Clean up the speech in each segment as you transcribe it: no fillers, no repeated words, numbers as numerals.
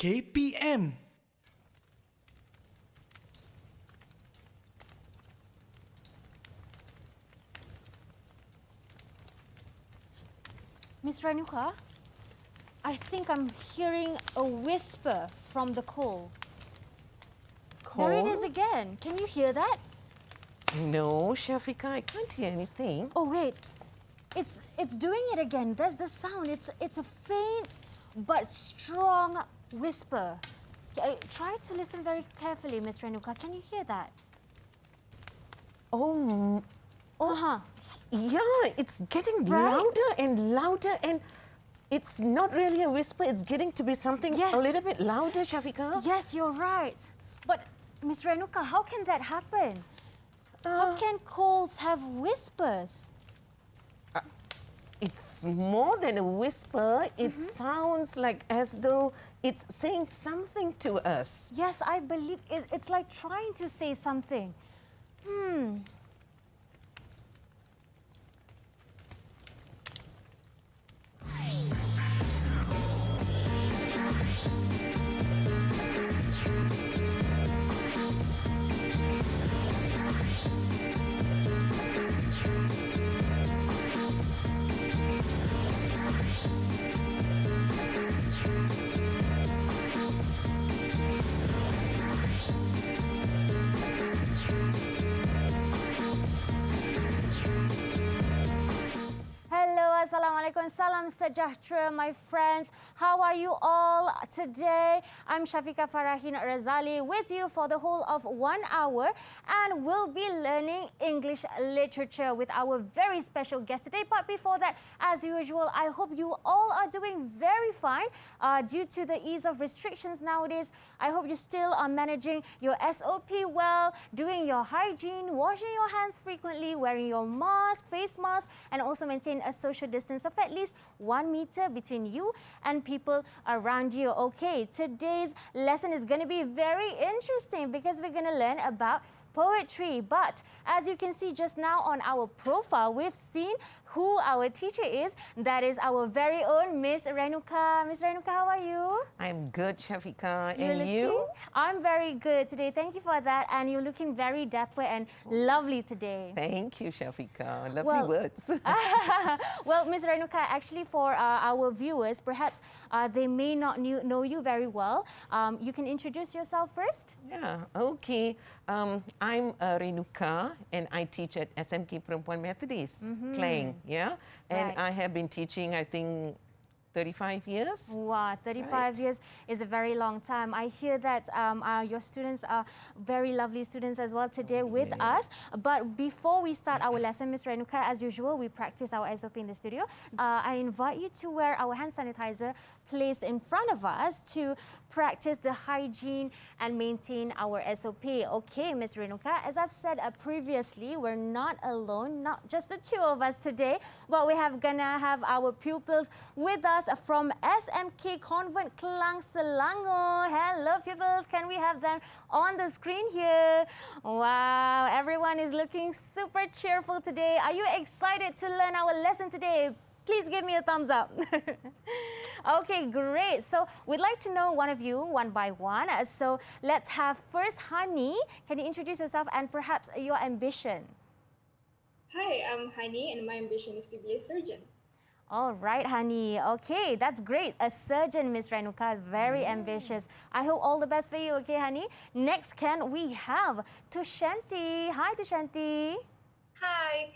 eduwebtvkpm. Miss Renuka, I think I'm hearing a whisper from the coal. There it is again. Can you hear that? No, Shafika, I can't hear anything. Oh wait, it's doing it again. There's the sound. It's a faint but strong whisper. Try to listen very carefully, Miss Renuka. Can you hear that? Oh, yeah, it's getting Right? louder and it's not really a whisper, it's getting to be something Yes. a little bit louder, Shafika. Yes, you're right. But Miss Renuka, how can that happen? How can coals have whispers? It's more than a whisper, it sounds like as though it's saying something to us. Yes, I believe it's like trying to say something. Hello, Assalamualaikum, salam sejahtera, my friends. How are you all today? I'm Shafika Farahin Razali with you for the whole of 1 hour, and we'll be learning English literature with our very special guest today. But before that, as usual, I hope you all are doing very fine due to the ease of restrictions nowadays. I hope you still are managing your SOP well, doing your hygiene, washing your hands frequently, wearing your mask, face mask, and also maintain a social distance of at least 1 meter between you and people around you. Okay, today's lesson is going to be very interesting because we're going to learn about poetry. But as you can see just now on our profile, we've seen who our teacher is. That is our very own Miss Renuka. Miss Renuka, how are you? I'm good, Shafika. You're And you? I'm very good today. Thank you for that. And you're looking very dapper and lovely today. Thank you, Shafika. Lovely Well- words. Well, Ms. Renuka, actually for our viewers, perhaps they may not know you very well. You can introduce yourself first. Yeah, okay. I'm Renuka and I teach at SMK Perempuan Methodist, Klang, yeah? And Right. I have been teaching, I think, 35 years. Wow, 35 Right. years is a very long time. I hear that your students are very lovely students as well today with us. But before we start our lesson, Ms. Renuka, as usual, we practice our SOP in the studio. I invite you to wear our hand sanitizer placed in front of us to practice the hygiene and maintain our SOP. Okay, Ms. Renuka, as I've said previously, we're not alone, not just the two of us today, but we have gonna have our pupils with us from SMK Convent Kelang, Selangor. Hello, pupils. Can we have them on the screen here? Wow, everyone is looking super cheerful today. Are you excited to learn our lesson today? Please give me a thumbs up. Okay, great. So we'd like to know one of you, one by one. So let's have first Hani. Can you introduce yourself and perhaps your ambition? Hi, I'm Hani and my ambition is to be a surgeon. All right, Hani. Okay, that's great. A surgeon, Miss Renuka, very ambitious. I hope all the best for you, okay, Hani? Next, can we have Tushanti. Hi, Tushanti. Hi,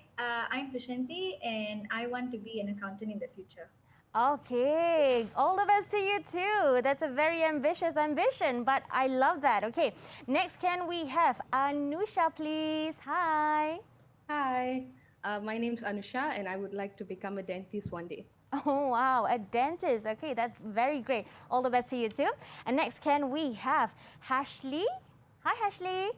I'm Tushanti and I want to be an accountant in the future. Okay, all the best to you too. That's a very ambitious ambition, but I love that. Okay, next, can we have Anusha, please? Hi. Hi, my name's Anusha and I would like to become a dentist one day. Oh, wow, a dentist. Okay, that's very great. All the best to you too. And next, can we have Ashley? Hi, Ashley.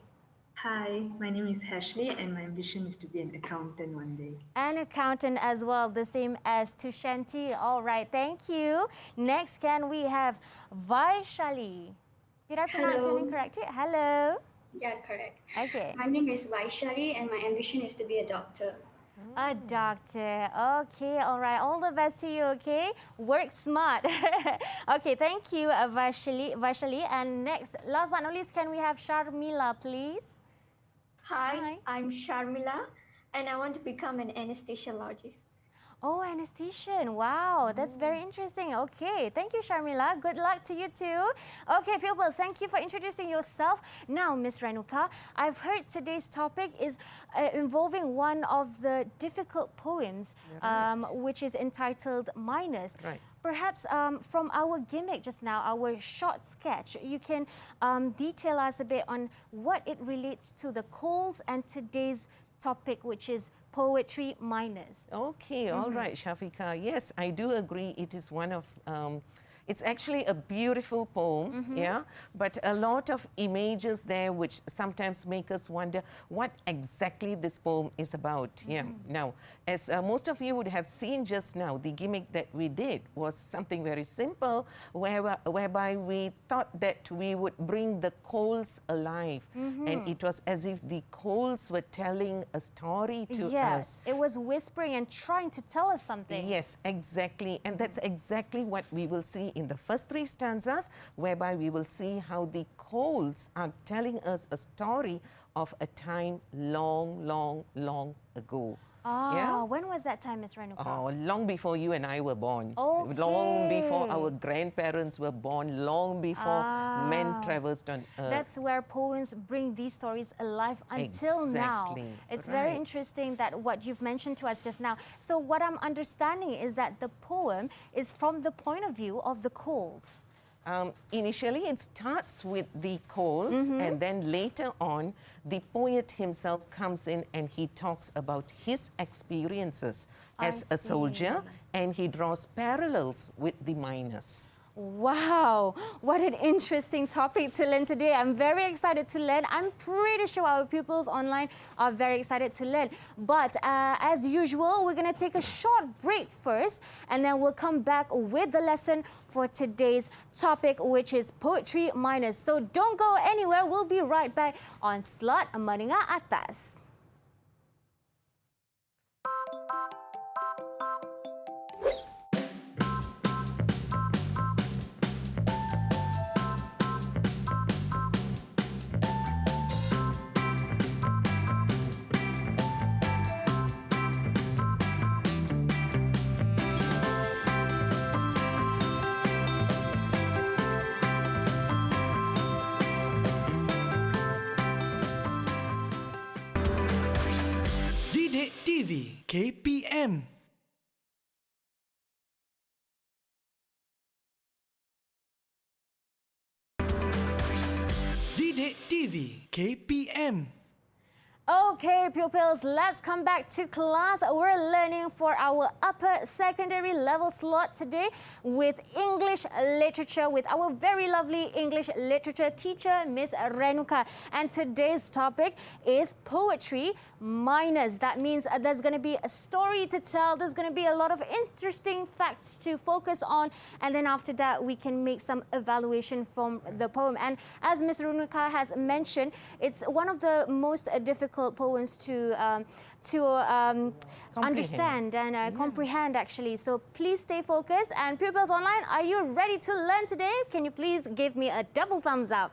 Hi, my name is Ashley and my ambition is to be an accountant one day. An accountant as well, the same as Tushanti. All right, thank you. Next, can we have Vaishali? Did I pronounce your name correctly? Hello. Yeah, correct. Okay. My name is Vaishali and my ambition is to be a doctor. A doctor. Okay, all right. All the best to you, okay? Work smart. Okay, thank you, Vaishali. And next, last but not least, can we have Sharmila, please? Hi, I'm Sharmila, and I want to become an anesthesiologist. Oh, anesthesian. Wow, that's very interesting. Okay, thank you, Sharmila. Good luck to you too. Okay, pupils, thank you for introducing yourself. Now, Miss Renuka, I've heard today's topic is involving one of the difficult poems, which is entitled Minors. Right. Perhaps from our gimmick just now, our short sketch, you can detail us a bit on what it relates to the calls and today's topic, which is poetry minors. Okay, all right, Shafika. Yes, I do agree. It is one of, it's actually a beautiful poem, yeah, but a lot of images there which sometimes make us wonder what exactly this poem is about. Yeah. Now, as most of you would have seen just now, the gimmick that we did was something very simple, whereby we thought that we would bring the coals alive, and it was as if the coals were telling a story to us. Yes, it was whispering and trying to tell us something. Yes, exactly. And that's exactly what we will see in the first three stanzas, whereby we will see how the coals are telling us a story of a time long, long, long ago. Ah, Yeah? when was that time, Miss Renuka? Oh, long before you and I were born. Okay. Long before our grandparents were born. Long before men traversed on earth. That's where poems bring these stories alive until now. Exactly. It's very Right. interesting that what you've mentioned to us just now. So what I'm understanding is that the poem is from the point of view of the coals. Initially, it starts with the coals, and then later on, the poet himself comes in and he talks about his experiences as a soldier, and he draws parallels with the miners. Wow, what an interesting topic to learn today. I'm very excited to learn. I'm pretty sure our pupils online are very excited to learn. But as usual, we're going to take a short break first, and then we'll come back with the lesson for today's topic, which is poetry minors. So don't go anywhere. We'll be right back on Slot Menengah Atas. DidikTV KPM. DidikTV KPM. Okay, pupils, let's come back to class. We're learning for our upper secondary level slot today with English literature with our very lovely English literature teacher, Miss Renuka. And today's topic is poetry minors. That means there's going to be a story to tell. There's going to be a lot of interesting facts to focus on. And then after that, we can make some evaluation from the poem. And as Miss Renuka has mentioned, it's one of the most difficult poems to understand and comprehend, actually. So please stay focused. And pupils online, are you ready to learn today? Can you please give me a double thumbs up?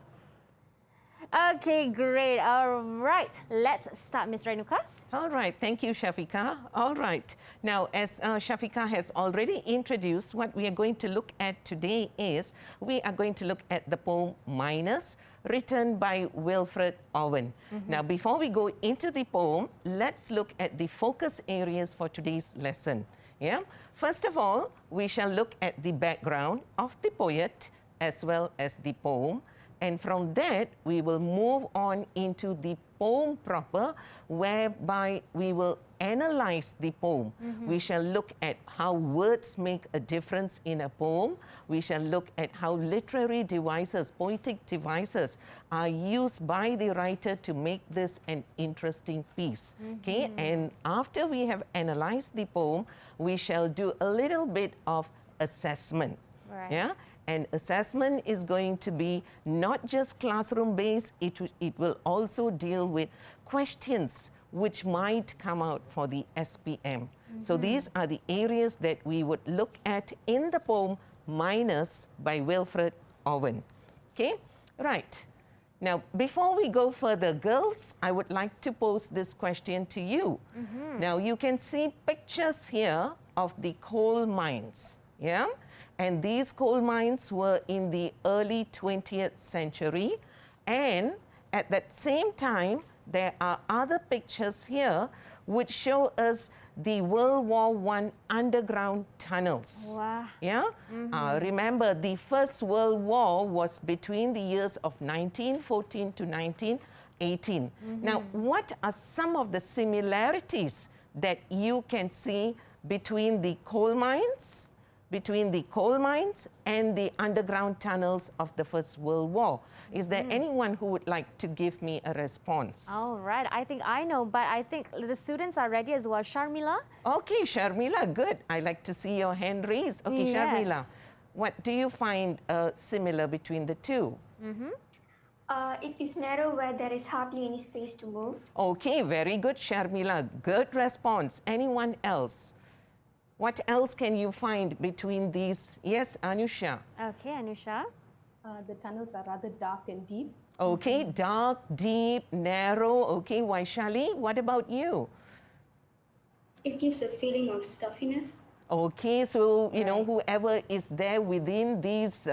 Okay, great. All right, let's start, Miss Renuka. All right, thank you, Shafika. All right. Now, as Shafika has already introduced, what we are going to look at today is we are going to look at the poem Minors, written by Wilfred Owen. Now, before we go into the poem, let's look at the focus areas for today's lesson. Yeah. First of all, we shall look at the background of the poet as well as the poem. And from that, we will move on into the poem proper, whereby we will analyze the poem. We shall look at how words make a difference in a poem. We shall look at how literary devices, poetic devices, are used by the writer to make this an interesting piece. Okay, and after we have analyzed the poem, we shall do a little bit of assessment. Right. Yeah. And assessment is going to be not just classroom-based, it will also deal with questions which might come out for the SPM. So these are the areas that we would look at in the poem Minus by Wilfred Owen. Okay, right. Now, before we go further, girls, I would like to pose this question to you. Now, you can see pictures here of the coal mines, yeah? And these coal mines were in the early 20th century. And at that same time, there are other pictures here which show us the World War I underground tunnels. Wow. Yeah? Remember, the First World War was between the years of 1914 to 1918. Now, what are some of the similarities that you can see between the coal mines, and the underground tunnels of the First World War? Is there anyone who would like to give me a response? All right, I think I know, but I think the students are ready as well. Sharmila? Okay, Sharmila, good. I like to see your hand raised. Okay, Sharmila, Yes. what do you find similar between the two? It is narrow where there is hardly any space to move. Okay, very good, Sharmila. Good response. Anyone else? What else can you find between these? Yes, Anusha. Okay, Anusha? The tunnels are rather dark and deep. Okay, dark, deep, narrow. Okay, Vaishali, what about you? It gives a feeling of stuffiness. Okay, so, you know, whoever is there within these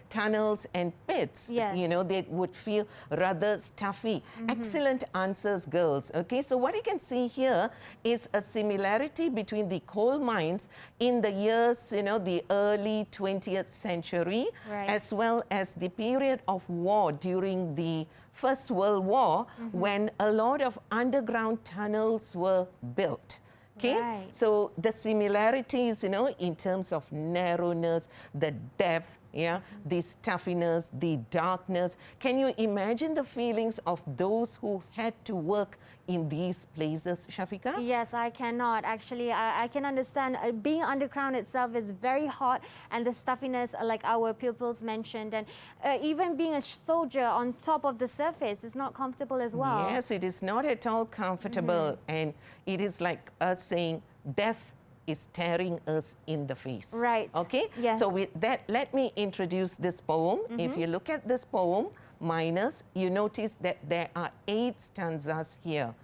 tunnels and pits, Yes. you know, they would feel rather stuffy. Excellent answers, girls. Okay, so what you can see here is a similarity between the coal mines in the years, you know, the early 20th century, as well as the period of war during the First World War, when a lot of underground tunnels were built. Okay, Right. so the similarities, you know, in terms of narrowness, the depth, yeah, the stuffiness, the darkness. Can you imagine the feelings of those who had to work in these places, Shafika? Yes, I cannot. Actually, I can understand being underground itself is very hot, and the stuffiness, like our pupils mentioned, and even being a soldier on top of the surface is not comfortable as well. Yes, it is not at all comfortable, and it is like us saying death is staring us in the face. Right. Okay? Yes. So with that, let me introduce this poem. If you look at this poem, Minus, you notice that there are 8 stanzas here.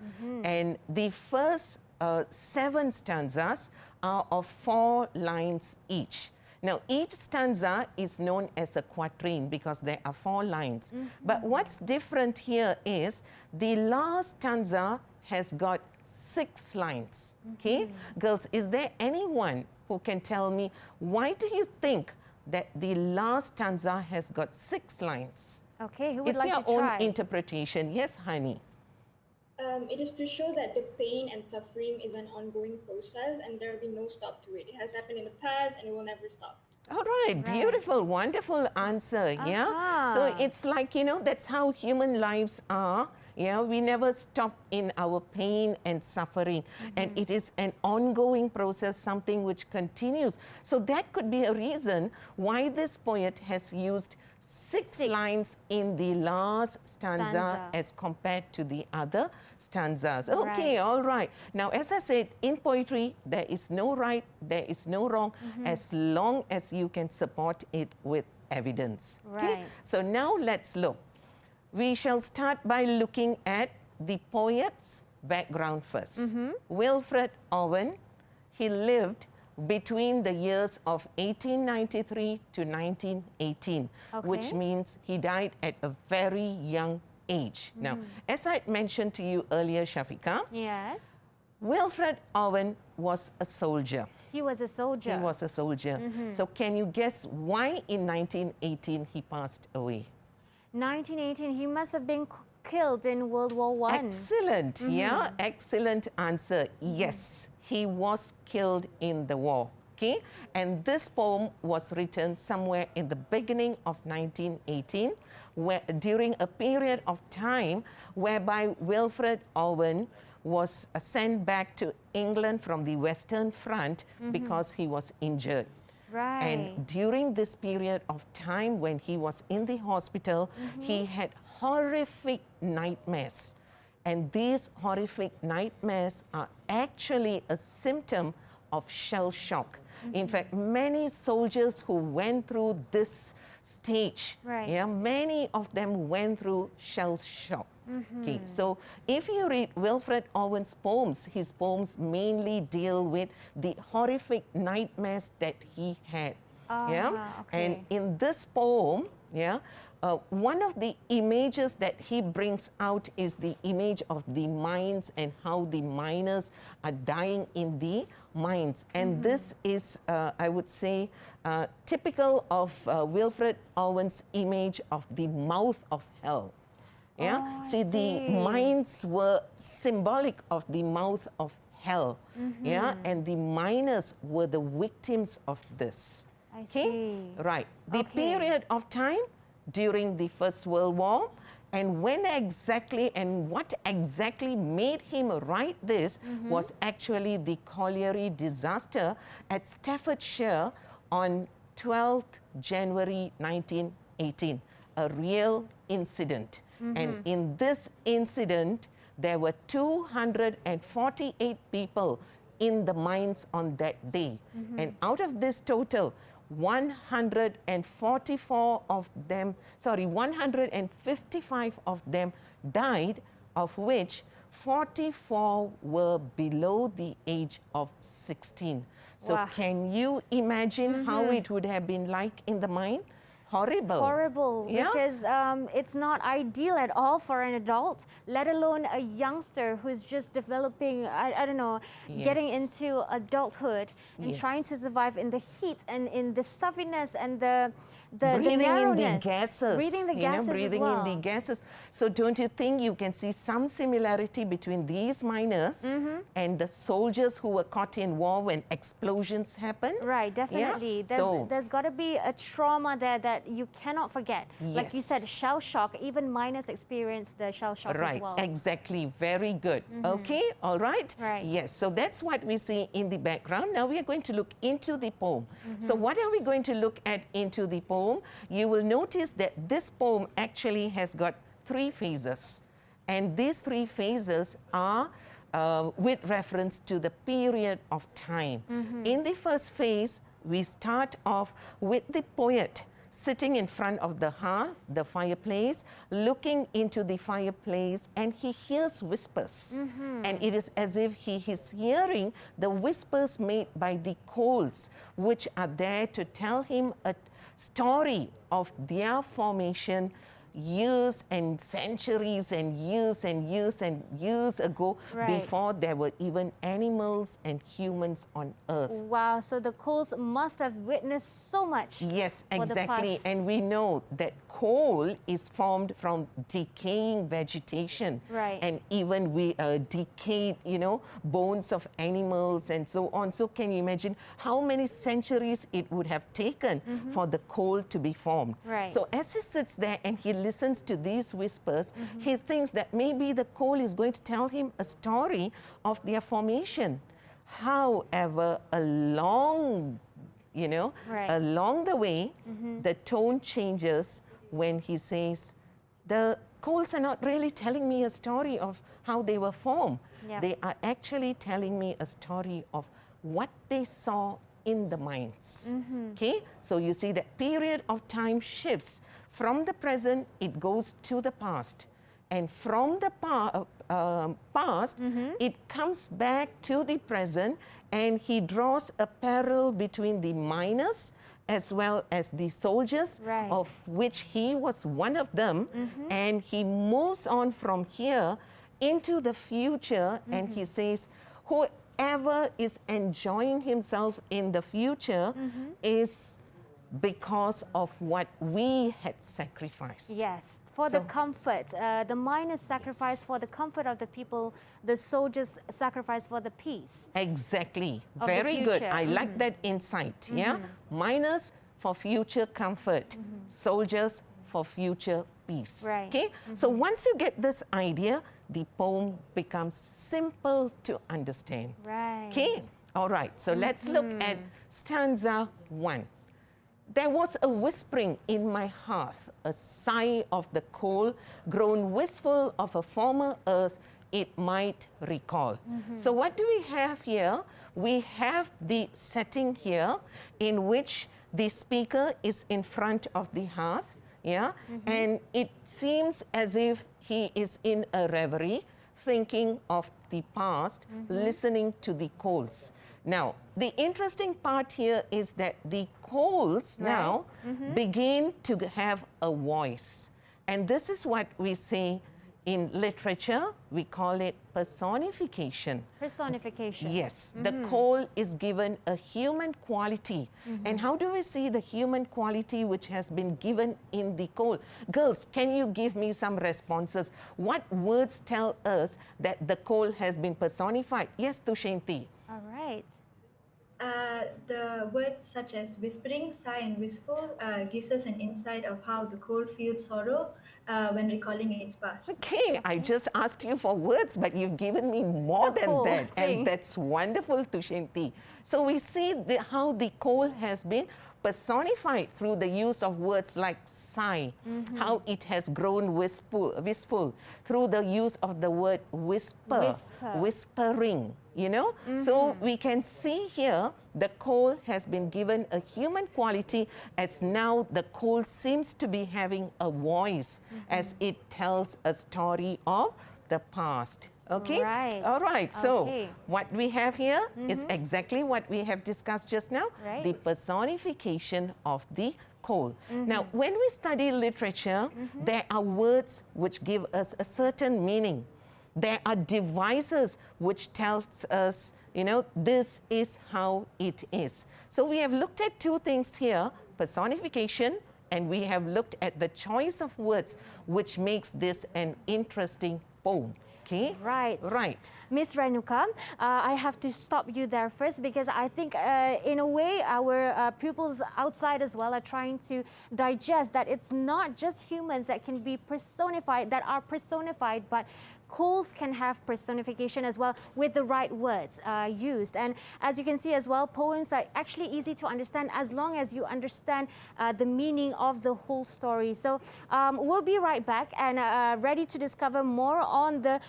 And the first 7 stanzas are of 4 lines each. Now, each stanza is known as a quatrain because there are 4 lines. But what's different here is the last stanza has got 6 lines. Okay? Girls, is there anyone who can tell me why do you think that the last stanza has got 6 lines? Okay, who would It's like your to own try? interpretation. Yes, honey. It is to show that the pain and suffering is an ongoing process and there will be no stop to it. It has happened in the past and it will never stop. All right, beautiful, wonderful answer. Yeah. So it's like, you know, that's how human lives are. Yeah, we never stop in our pain and suffering. And it is an ongoing process, something which continues. So that could be a reason why this poet has used 6 lines in the last stanza as compared to the other stanzas. Okay, all right. Now, as I said, in poetry, there is no right, there is no wrong, as long as you can support it with evidence. Okay? So now let's look. We shall start by looking at the poet's background first. Wilfred Owen, he lived between the years of 1893 to 1918, which means he died at a very young age. Now, as I mentioned to you earlier, Shafika, Yes. Wilfred Owen was a soldier. He was a soldier. He was a soldier. So can you guess why in 1918 he passed away? 1918, he must have been killed in World War I. Excellent. Yeah, excellent answer. Yes, he was killed in the war. Okay, and this poem was written somewhere in the beginning of 1918, where, during a period of time whereby Wilfred Owen was sent back to England from the Western Front because he was injured. Right. And during this period of time when he was in the hospital, he had horrific nightmares. And these horrific nightmares are actually a symptom of shell shock. In fact, many soldiers who went through this stage, many of them went through shell shock. Okay, so if you read Wilfred Owen's poems, his poems mainly deal with the horrific nightmares that he had. And in this poem, one of the images that he brings out is the image of the mines and how the miners are dying in the mines. And this is, I would say, typical of Wilfred Owen's image of the mouth of hell. See, the mines were symbolic of the mouth of hell. And the miners were the victims of this. I see. Right. The period of time during the First World War, and when exactly and what exactly made him write this was actually the colliery disaster at Staffordshire on 12th January 1918, a real incident. And in this incident, there were 248 people in the mines on that day. And out of this total, 155 of them died, of which 44 were below the age of 16. So can you imagine how it would have been like in the mine? Horrible. Horrible, because it's not ideal at all for an adult, let alone a youngster who's just developing, I don't know, getting into adulthood and trying to survive in the heat and in the stuffiness and the breathing narrowness. in the gases. Breathing the gases breathing as well. in the gases. So don't you think you can see some similarity between these miners and the soldiers who were caught in war when explosions happened? Right, definitely. There's got to be a trauma there that you cannot forget. Like you said, shell shock, even miners experience the shell shock as well. Right, exactly. Very good. Okay, all right? Right. Yes, so that's what we see in the background. Now we are going to look into the poem. So what are we going to look at into the poem? You will notice that this poem actually has got 3 phases. And these 3 phases are with reference to the period of time. In the first phase, we start off with the poet sitting in front of the hearth, the fireplace, looking into the fireplace, and he hears whispers. And it is as if he is hearing the whispers made by the coals, which are there to tell him a story of their formation years and centuries and years and years and years ago, before there were even animals and humans on earth. Wow, so the coals must have witnessed so much. Yes, exactly. And we know that coal is formed from decaying vegetation. Right. And even we decayed, bones of animals and so on. So can you imagine how many centuries it would have taken for the coal to be formed? Right. So as he sits there and he listens to these whispers, he thinks that maybe the coal is going to tell him a story of their formation. However, along the way, the tone changes when he says, the coals are not really telling me a story of how they were formed. They are actually telling me a story of what they saw in the mines. Okay, so you see that period of time shifts. From the present, it goes to the past. And from the past, it comes back to the present, and he draws a parallel between the miners as well as the soldiers, of which he was one of them. And he moves on from here into the future, and he says, whoever is enjoying himself in the future is because of what we had sacrificed. Yes, for the comfort. The miners sacrifice for the comfort of the people, the soldiers sacrifice for the peace. Exactly. Very good. I like that insight. Yeah, miners for future comfort, soldiers for future peace. Right. Okay, so once you get this idea, the poem becomes simple to understand. Right. Okay, all right, so let's look at stanza 1. There was a whispering in my hearth, a sigh of the coal, grown wistful of a former earth, it might recall. So what do we have here? We have the setting here in which the speaker is in front of the hearth, yeah, and it seems as if he is in a reverie, thinking of the past, listening to the coals. Now, the interesting part here is that the coals now begin to have a voice. And this is what we say in literature, we call it personification. Personification. Yes, the coal is given a human quality. And how do we see the human quality which has been given in the coal? Girls, can you give me some responses? What words tell us that the coal has been personified? Yes, Tushanti. All right. The words such as whispering, sigh, and wistful gives us an insight of how the coal feels sorrow when recalling its past. Okay, I just asked you for words, but you've given me more The than coal that. thing. And that's wonderful, Tushanti. So we see how the coal has been personified through the use of words like sigh, how it has grown wistful, through the use of the word whisper, whispering, you know. So we can see here the coal has been given a human quality, as now the coal seems to be having a voice as it tells a story of the past. Okay? Right. All right. So Okay. what we have here is exactly what we have discussed just now, Right. the personification of the coal. Now, when we study literature, there are words which give us a certain meaning. There are devices which tells us, you know, this is how it is. So we have looked at two things here, personification, and we have looked at the choice of words which makes this an interesting poem. Okay? Right. Right. Miss Renuka, I have to stop you there first because I think in a way our pupils outside as well are trying to digest that it's not just humans that can be personified, that are personified, but coals can have personification as well with the right words used. And as you can see as well, poems are actually easy to understand as long as you understand the meaning of the whole story. So we'll be right back and ready to discover more on the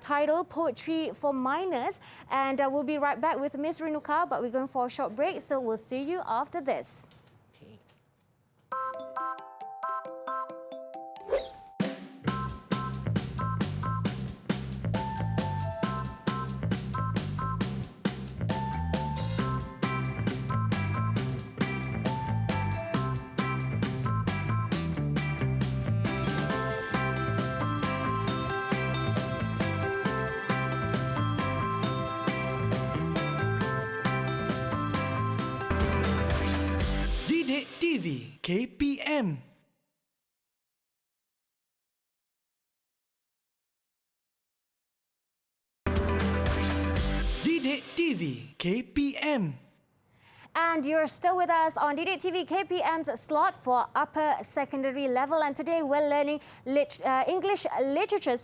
title Poetry for Minors. And we'll be right back with Miss Renuka, but we're going for a short break. So we'll see you after this. Okay. DidikTV KPM. DidikTV KPM. And you're still with us on DidikTV KPM's slot for upper secondary level. And today we're learning English literature,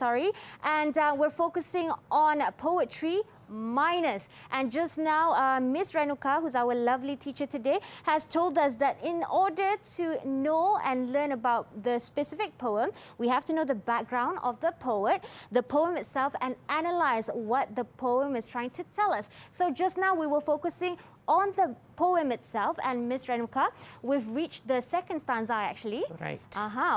and we're focusing on poetry minors. And just now, Miss Renuka, who's our lovely teacher today, has told us that in order to know and learn about the specific poem, we have to know the background of the poet, the poem itself, and analyze what the poem is trying to tell us. So just now we were focusing on the poem itself, and Miss Renuka, we've reached the second stanza actually. Right.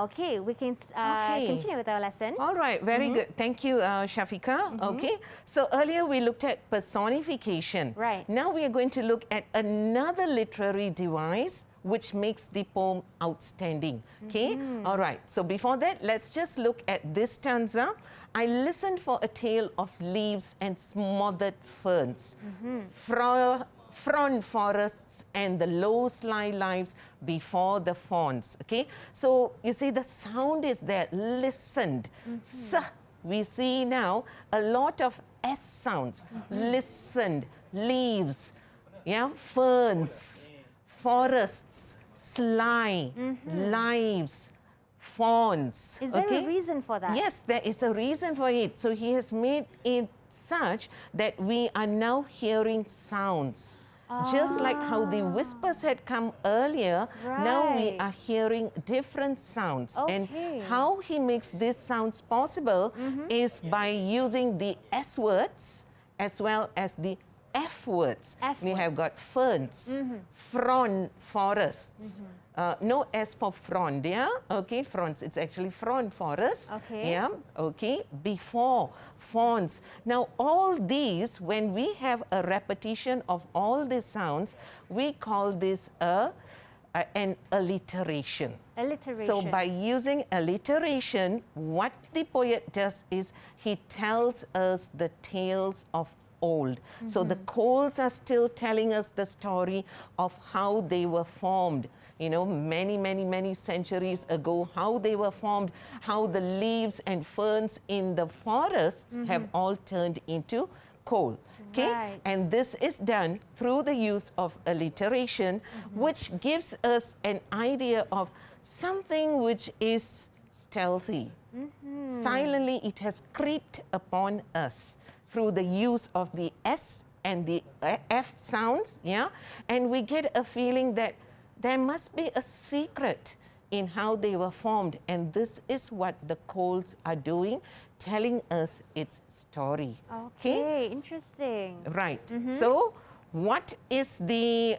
Okay, we can continue with our lesson. All right, very good. Thank you, Shafika. Okay, so earlier we looked at personification. Right. Now we are going to look at another literary device which makes the poem outstanding. Okay, all right. So before that, let's just look at this stanza. I listened for a tale of leaves and smothered ferns. Frond forests and the low sly lives before the fawns. Okay, so you see the sound is there, listened. We see now a lot of S sounds. Listened, leaves, yeah, ferns, forests, sly, lives, fawns. Is there a reason for that? Yes, there is a reason for it. So he has made it such that we are now hearing sounds. Just like how the whispers had come earlier, now we Right. are hearing different sounds. And Okay. how he makes these sounds possible is by using the S words as well as the F words. F We have words. got ferns, frond, forests. No S for frond, yeah? Okay, fronds, it's actually frond forest. Okay. Yeah, okay, before, fawns. Now, all these, when we have a repetition of all these sounds, we call this an alliteration. Alliteration. So by using alliteration, what the poet does is he tells us the tales of old. So the coals are still telling us the story of how they were formed. You know, many centuries ago, how they were formed, how the leaves and ferns in the forests have all turned into coal. Okay? Right. And this is done through the use of alliteration, which gives us an idea of something which is stealthy. Silently, it has creeped upon us through the use of the S and the F sounds, yeah? And we get a feeling that there must be a secret in how they were formed. And this is what the coals are doing, telling us its story. Okay, interesting. Right. So, what is the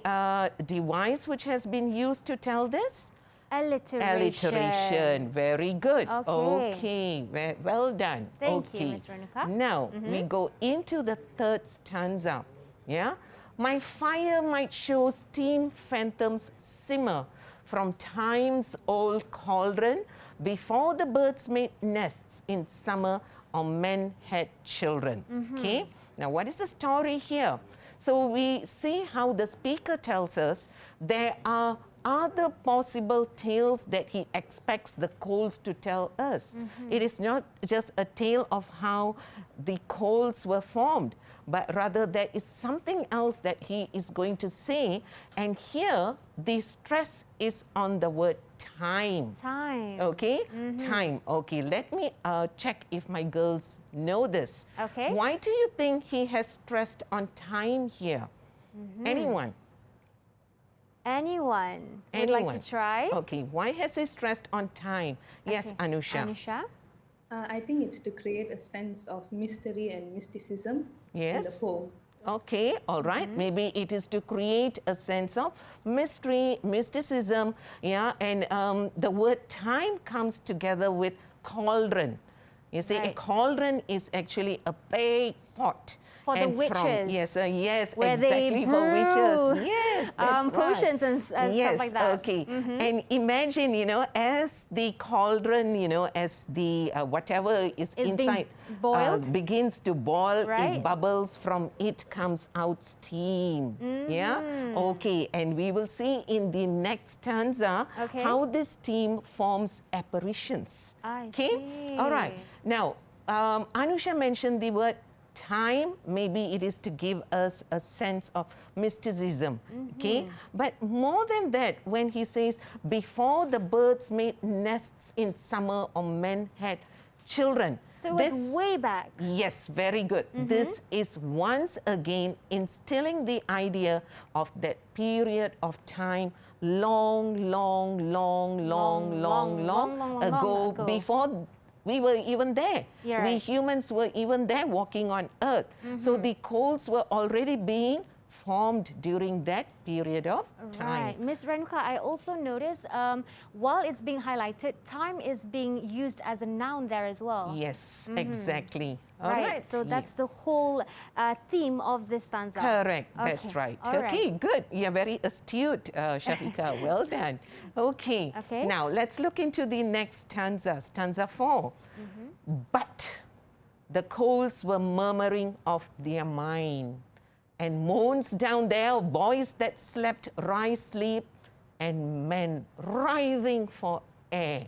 device which has been used to tell this? Alliteration. Alliteration. Very good. Okay. Well done. Thank you, okay. Ms. Renuka. Now, we go into the third stanza. Yeah? My fire might show steam phantoms simmer from time's old cauldron before the birds made nests in summer or men had children. Okay? Now, what is the story here? So we see how the speaker tells us there are other possible tales that he expects the coals to tell us. It is not just a tale of how the coals were formed, but rather there is something else that he is going to say. And here, the stress is on the word time. Time. Okay? Time. Okay, let me check if my girls know this. Okay. Why do you think he has stressed on time here? Anyone? Anyone would like to try? Okay, why has he stressed on time? Yes, Okay. Anusha. Anusha? I think it's to create a sense of mystery and mysticism in the Yes. poem. Okay, all right. Maybe it is to create a sense of mystery, mysticism, yeah. And the word time comes together with cauldron. You see, a Right. cauldron is actually a big pot. For the And witches. Yes, Where they exactly, for witches. brew, Yes, that's potions right. and stuff like that. Okay. And imagine, you know, as the cauldron, you know, as the whatever is being inside boiled. begins to boil, Right. it bubbles, from it comes out steam. Yeah? Okay, and we will see in the next stanza Okay. how this steam forms apparitions. I Okay? All right. see. Now, Anusha mentioned the word time. Maybe it is to give us a sense of mysticism. Okay? But more than that, when he says, before the birds made nests in summer or men had children. So it was way back. Yes, very good. This is once again instilling the idea of that period of time long ago, before we were even there. You're We right. humans were even there walking on earth. So the coals were already being formed during that period of time. Right. Ms. Renuka, I also noticed while it's being highlighted, time is being used as a noun there as well. Yes, exactly. All Right. So that's the yes. whole theme of this stanza. Correct, that's Okay, right. all right. Okay, good. You're very astute, Shafika. Well done. Okay. Okay. Now, let's look into the next stanza, stanza 4. But the coals were murmuring of their mind, and moans down there, boys that slept rise sleep, and men writhing for air.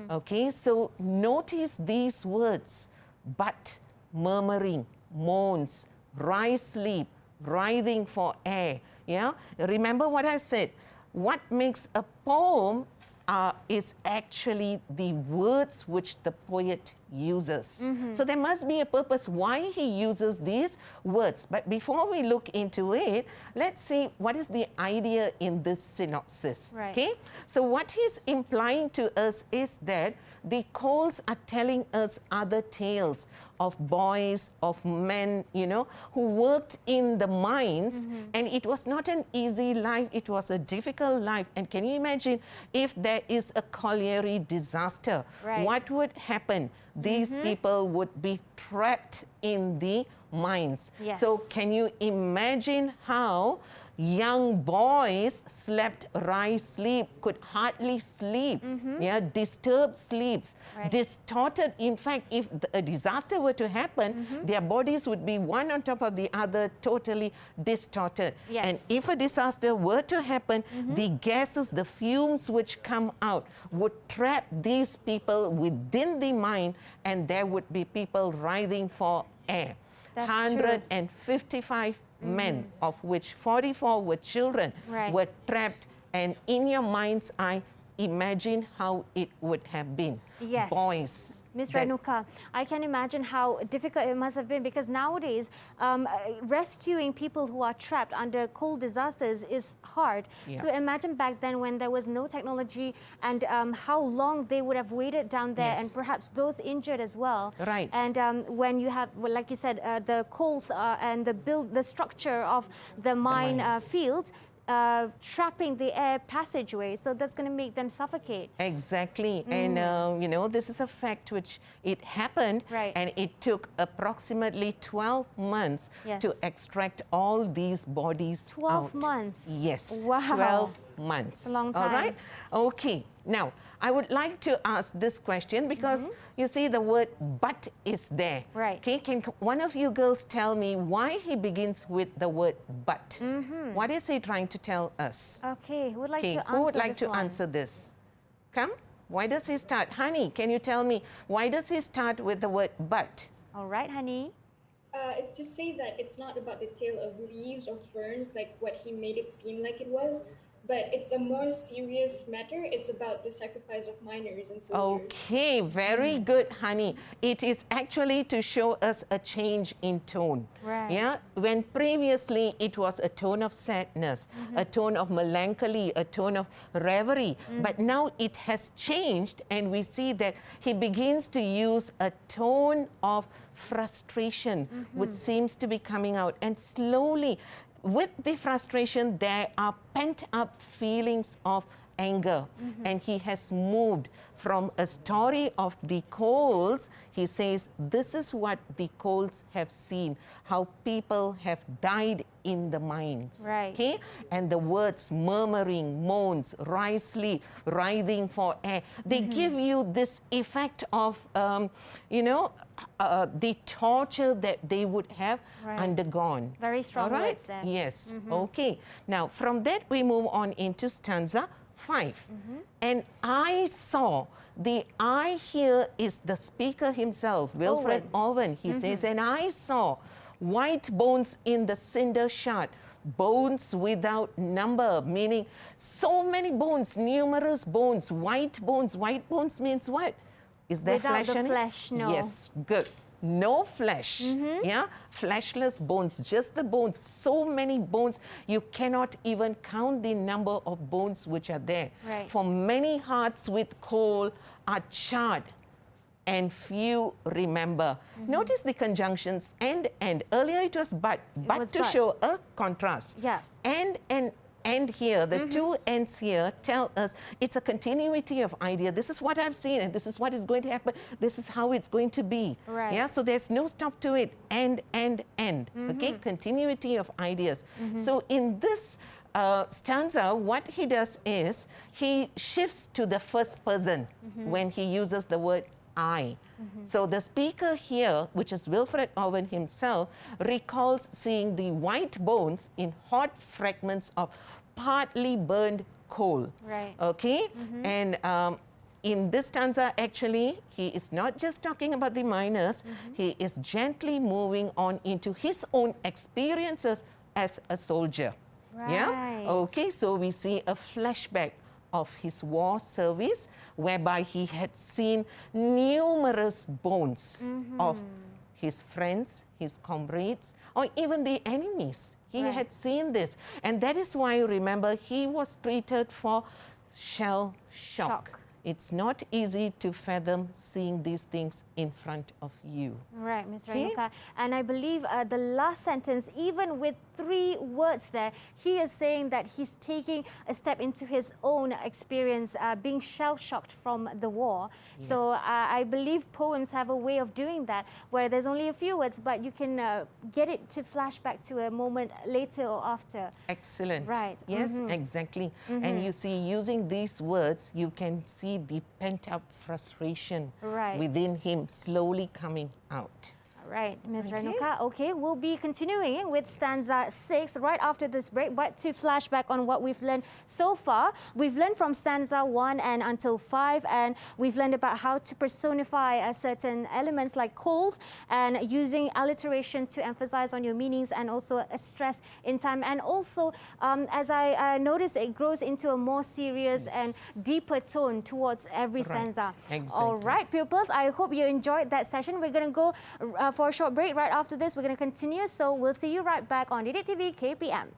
Okay, so notice these words: but, murmuring, moans, rise sleep, writhing for air. Yeah, remember what I said. What makes a poem is actually the words which the poet uses. So there must be a purpose why he uses these words. But before we look into it, let's see what is the idea in this synopsis. Right. Okay? So what he's implying to us is that the coals are telling us other tales of boys, of men, you know, who worked in the mines, and it was not an easy life, it was a difficult life. And can you imagine if there is a colliery disaster, Right. what would happen? These people would be trapped in the mines. Yes. So can you imagine how young boys slept rice sleep, could hardly sleep, yeah, disturbed sleeps, Right. distorted. In fact, if a disaster were to happen, their bodies would be one on top of the other, totally distorted. Yes. And if a disaster were to happen, the gases, the fumes which come out would trap these people within the mine, and there would be people writhing for air. That's true. 155 men, of which 44 were children, Right. were trapped. And in your mind's eye, imagine how it would have been. Yes. Boys. Ms. that- Renuka, I can imagine how difficult it must have been, because nowadays rescuing people who are trapped under coal disasters is hard. Yeah. So imagine back then when there was no technology, and how long they would have waited down there, Yes. and perhaps those injured as well. Right. And when you have, well, like you said, the coals and the structure of the mine mines. field trapping the air passageway, so that's going to make them suffocate. Exactly. And, you know, this is a fact which it happened, Right. and it took approximately 12 months Yes. to extract all these bodies 12 out. months? Yes. Wow. 12 months. It's a long All time. right. Okay. Now, I would like to ask this question because you see the word but is there. Right. Okay. Can one of you girls tell me why he begins with the word but? What is he trying to tell us? Okay, who would like Okay, to answer who would like this to one? answer this? Come. Why does he start? Honey, can you tell me why does he start with the word but? All right, honey. It's to say that it's not about the tale of leaves or ferns like what he made it seem like it was, but it's a more serious matter. It's about the sacrifice of miners and soldiers. Okay, very good, honey. It is actually to show us a change in tone. Right. Yeah, when previously it was a tone of sadness, a tone of melancholy, a tone of reverie, but now it has changed, and we see that he begins to use a tone of frustration, which seems to be coming out, and slowly, with the frustration, there are pent-up feelings of anger, and he has moved from a story of the coals. He says, this is what the coals have seen, how people have died in the mines. Right. Okay? And the words murmuring, moans, rise, sleep, writhing for air, they give you this effect of, you know, the torture that they would have Right. undergone. Very strong All right? words there. Yes. Okay. Now, from that, we move on into stanza 5. And I saw, the I here is the speaker himself, Wilfred Owen. He says, and I saw white bones in the cinder shard, bones without number, meaning so many bones, numerous bones, white bones. White bones means what? Is there Without flesh the in it? flesh, no. Yes, good. No flesh, yeah, fleshless bones, just the bones. So many bones, you cannot even count the number of bones which are there. Right. For many hearts with coal are charred, and few remember. Notice the conjunctions and. Earlier it was but was to but. show a contrast. Yeah. And here, the two ends here tell us it's a continuity of idea. This is what I've seen, and this is what is going to happen. This is how it's going to be. Right. Yeah, so there's no stop to it. And. Okay, continuity of ideas. So in this stanza, what he does is he shifts to the first person when he uses the word I. So the speaker here, which is Wilfred Owen himself, recalls seeing the white bones in hot fragments of partly burned coal. Right. Okay? And in this stanza, actually, he is not just talking about the miners, he is gently moving on into his own experiences as a soldier. Yeah? Right. Okay, so we see a flashback of his war service, whereby he had seen numerous bones of his friends, his comrades, or even the enemies. He had seen this. And that is why, remember, he was treated for shell shock. It's not easy to fathom seeing these things in front of you. Right, Ms. Renuka. And I believe the last sentence, even with 3 words there, he is saying that he's taking a step into his own experience, being shell-shocked from the war. Yes. So I believe poems have a way of doing that, where there's only a few words, but you can get it to flash back to a moment later or after. Excellent. Right. Yes, exactly. And you see, using these words, you can see the pent-up frustration within him slowly coming out. Right, Ms. Renuka. Okay, we'll be continuing with stanza 6 right after this break. But to flash back on what we've learned so far, we've learned from stanza 1 and until 5, and we've learned about how to personify certain elements like coals and using alliteration to emphasize on your meanings and also a stress in time. And also, as I noticed, it grows into a more serious and deeper tone towards every stanza. Exactly. All right, pupils, I hope you enjoyed that session. We're going to go for a short break. Right after this, we're going to continue. So we'll see you right back on DidikTV KPM.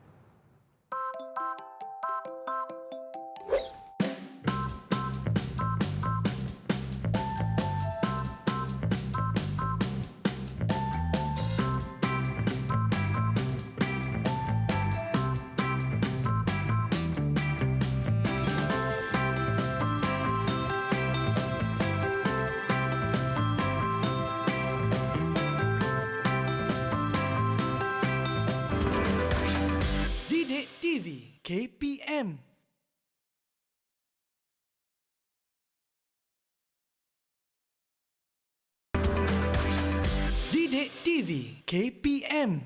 DidikTV KPM. DidikTV KPM.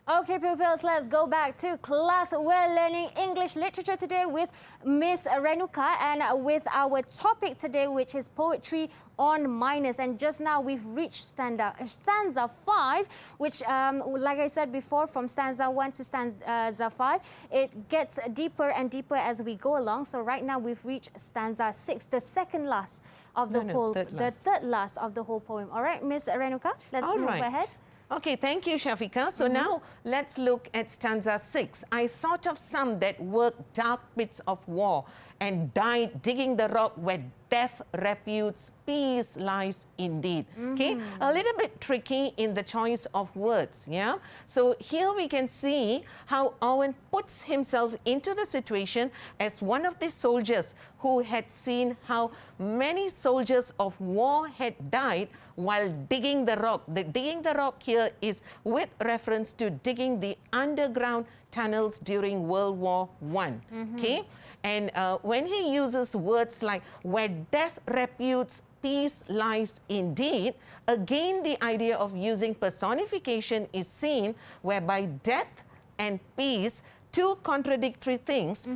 Okay, pupils, let's go back to class. We're learning English literature today with Miss Renuka and with our topic today, which is poetry on minors. And just now we've reached stanza 5, which, like I said before, from stanza 1 to stanza 5, it gets deeper and deeper as we go along. So right now we've reached stanza 6, the second last of the third last of the whole poem. All right, Miss Renuka, let's move ahead. Okay, thank you, Shafika. So now let's look at stanza 6. I thought of some that worked dark pits of war and died digging the rock where death reputes, peace lies indeed. Okay, a little bit tricky in the choice of words, yeah? So here we can see how Owen puts himself into the situation as one of the soldiers who had seen how many soldiers of war had died while digging the rock. The digging the rock here is with reference to digging the underground tunnels during World War I. Okay, and when he uses words like where death reputes, peace lies indeed, again the idea of using personification is seen, whereby death and peace, two contradictory things,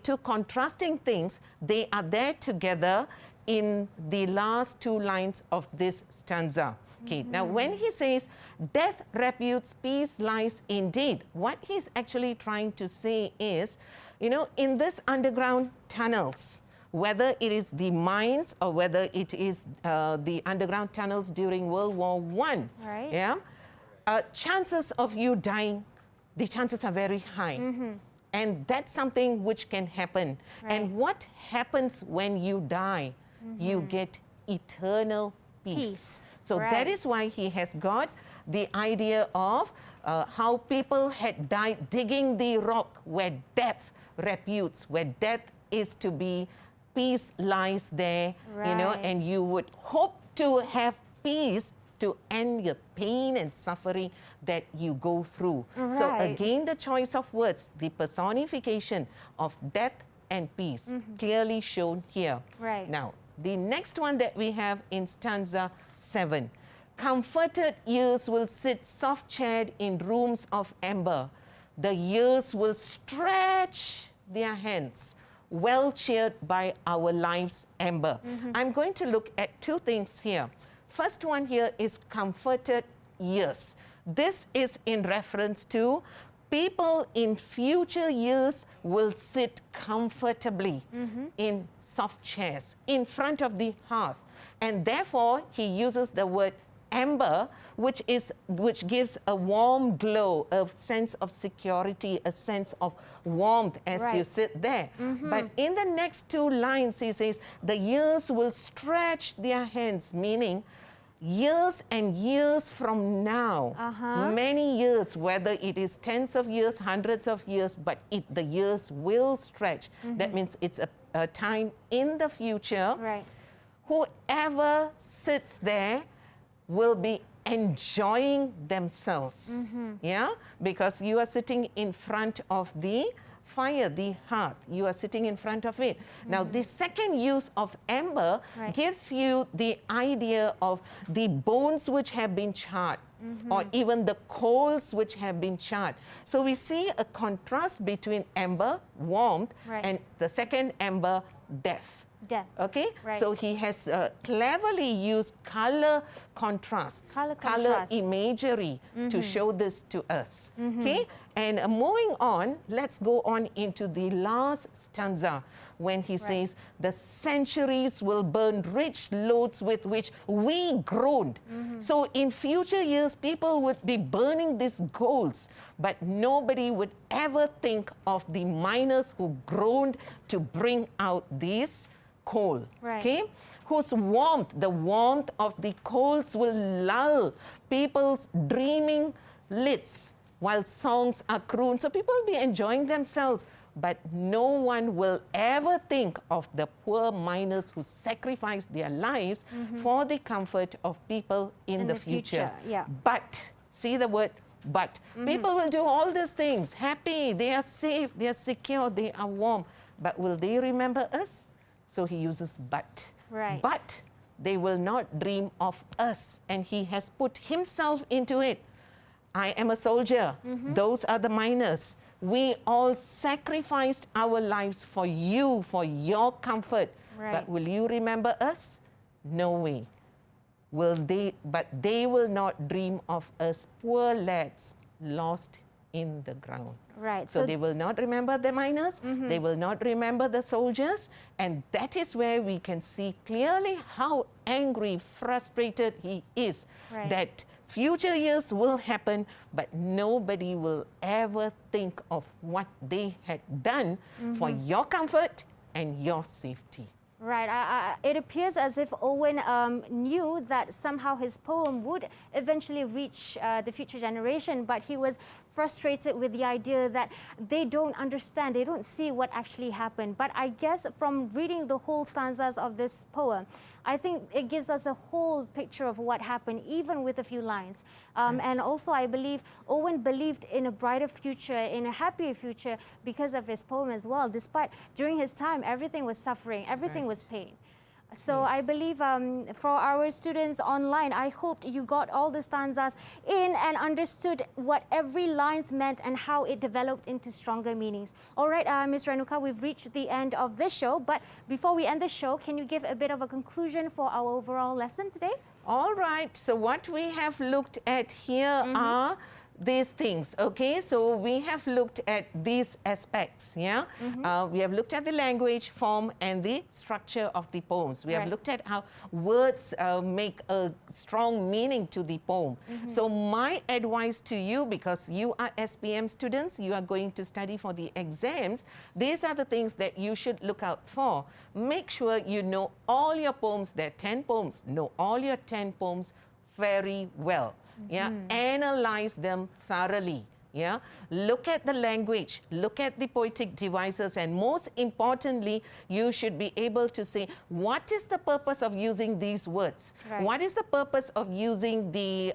two contrasting things, they are there together in the last 2 lines of this stanza. Okay, now when he says death reputes, peace lies indeed, what he's actually trying to say is, you know, in this underground tunnels, whether it is the mines or whether it is the underground tunnels during World War I, yeah, chances of you dying, the chances are very high. And that's something which can happen. And what happens when you die? You get eternal peace. So that is why he has got the idea of how people had died digging the rock where death reputes, where death is to be, peace lies there, you know, and you would hope to have peace to end your pain and suffering that you go through. So again, the choice of words, the personification of death and peace, clearly shown here. Now, the next one that we have in stanza 7. Comforted ears will sit soft-chaired in rooms of amber. The years will stretch their hands, well cheered by our life's ember. I'm going to look at 2 things here. First one here is comforted ears. This is in reference to people in future years will sit comfortably in soft chairs in front of the hearth. And therefore, he uses the word amber, which gives a warm glow, a sense of security, a sense of warmth as you sit there. But in the next two lines, he says, the years will stretch their hands, meaning years and years from now, many years, whether it is tens of years, hundreds of years, but the years will stretch. That means it's a time in the future. Right. Whoever sits there will be enjoying themselves, yeah? Because you are sitting in front of the fire, the hearth. You are sitting in front of it. Now, the second use of amber gives you the idea of the bones which have been charred, or even the coals which have been charred. So we see a contrast between amber, warmth, and the second amber, death. Okay, so he has cleverly used color contrasts, color imagery to show this to us. Okay, and moving on, let's go on into the last stanza when he says, the centuries will burn rich loads with which we groaned. So in future years, people would be burning these golds, but nobody would ever think of the miners who groaned to bring out these coal, okay, whose warmth, the warmth of the coals will lull people's dreaming lids while songs are crooned. So people will be enjoying themselves, but no one will ever think of the poor miners who sacrificed their lives for the comfort of people in the future. But, see the word but. People will do all these things, happy, they are safe, they are secure, they are warm, but will they remember us? So he uses but. But they will not dream of us. And he has put himself into it. I am a soldier. Those are the miners. We all sacrificed our lives for you, for your comfort. But will you remember us? No way. But they will not dream of us, poor lads lost in the ground. So they will not remember the miners, they will not remember the soldiers, and that is where we can see clearly how angry, frustrated he is, that future years will happen, but nobody will ever think of what they had done for your comfort and your safety. It appears as if Owen knew that somehow his poem would eventually reach the future generation, but he was frustrated with the idea that they don't understand, they don't see what actually happened. But I guess from reading the whole stanzas of this poem, I think it gives us a whole picture of what happened, even with a few lines. And also, I believe Owen believed in a brighter future, in a happier future because of his poem as well. Despite during his time, everything was suffering, everything was pain. So I believe for our students online, I hoped you got all the stanzas in and understood what every lines meant and how it developed into stronger meanings. All right, Ms. Renuka, we've reached the end of this show. But before we end the show, can you give a bit of a conclusion for our overall lesson today? All right. So what we have looked at here are these things, okay? So we have looked at these aspects, yeah? We have looked at the language, form, and the structure of the poems. We have looked at how words make a strong meaning to the poem. So my advice to you, because you are SPM students, you are going to study for the exams, these are the things that you should look out for. Make sure you know all your poems, there are 10 poems, know all your 10 poems very well. Yeah, analyze them thoroughly. Yeah, look at the language, look at the poetic devices, and most importantly, you should be able to say, what is the purpose of using these words? What is the purpose of using the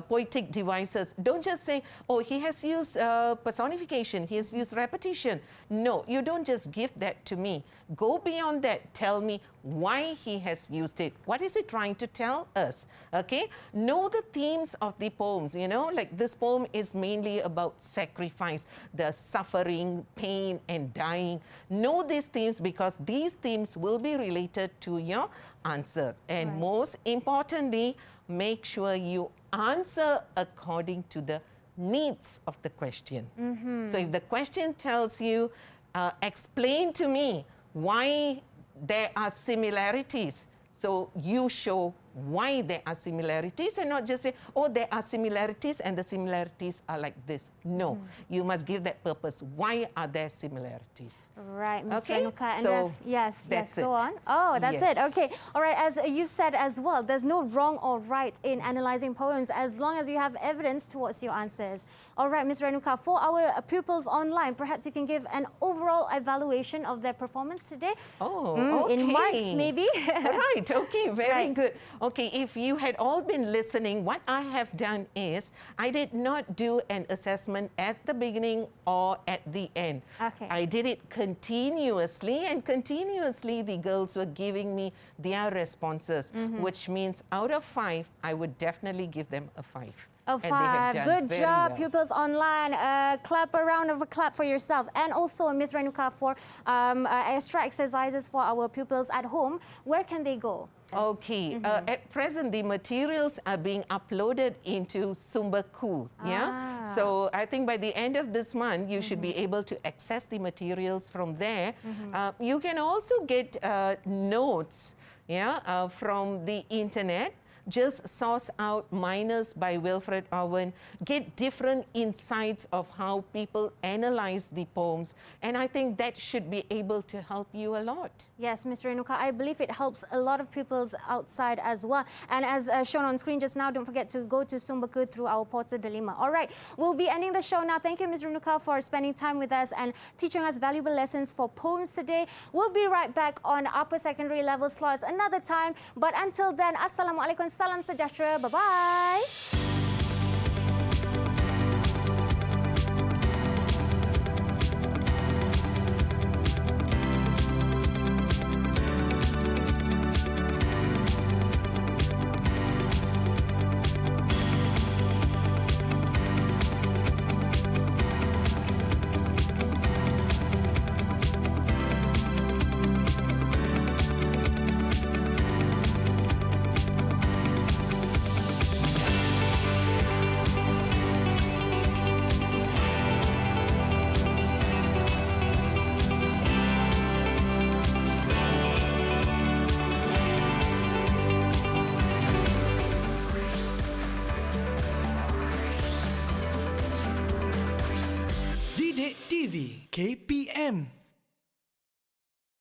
poetic devices? Don't just say, oh, he has used personification, he has used repetition. No, you don't just give that to me. Go beyond that. Tell me why he has used it. What is it trying to tell us? Okay, know the themes of the poems. You know, like this poem is mainly about sacrifice, the suffering, pain, and dying. Know these themes because these themes will be related to your answers. And most importantly, make sure you answer according to the needs of the question. So if the question tells you, explain to me why there are similarities, so you show why there are similarities and not just say, oh, there are similarities and the similarities are like this. No, you must give that purpose. Why are there similarities? Right, Ms. Okay, Renuka. And so yes, that's go it. on. Oh, that's it. Yes. Okay. All right, as you said as well, there's no wrong or right in analyzing poems as long as you have evidence towards your answers. All right, Ms. Renuka, for our pupils online, perhaps you can give an overall evaluation of their performance today. Oh, okay. In marks, maybe. Right, okay, very Right. good. Okay, if you had all been listening, what I have done is I did not do an assessment at the beginning or at the end. Okay. I did it continuously, and continuously the girls were giving me their responses, which means out of 5, I would definitely give them a 5. A And they have 5. done Good very job, well. pupils online. Clap, a round of a clap for yourself. And also, Ms. Renuka, for extra exercises for our pupils at home. Where can they go? Okay, at present the materials are being uploaded into Sumberku, yeah? So I think by the end of this month, you should be able to access the materials from there. You can also get notes, yeah, from the internet. Just source out Minors by Wilfred Owen, get different insights of how people analyze the poems, and I think that should be able to help you a lot. Yes, Ms. Renuka, I believe it helps a lot of pupils outside as well. And as shown on screen just now, don't forget to go to Sumberku through our Portal Delima. All right, we'll be ending the show now. Thank you, Ms. Renuka, for spending time with us and teaching us valuable lessons for poems today. We'll be right back on upper secondary level slots another time. But until then, Assalamualaikum, salam sejahtera. Bye-bye. DidikTV KPM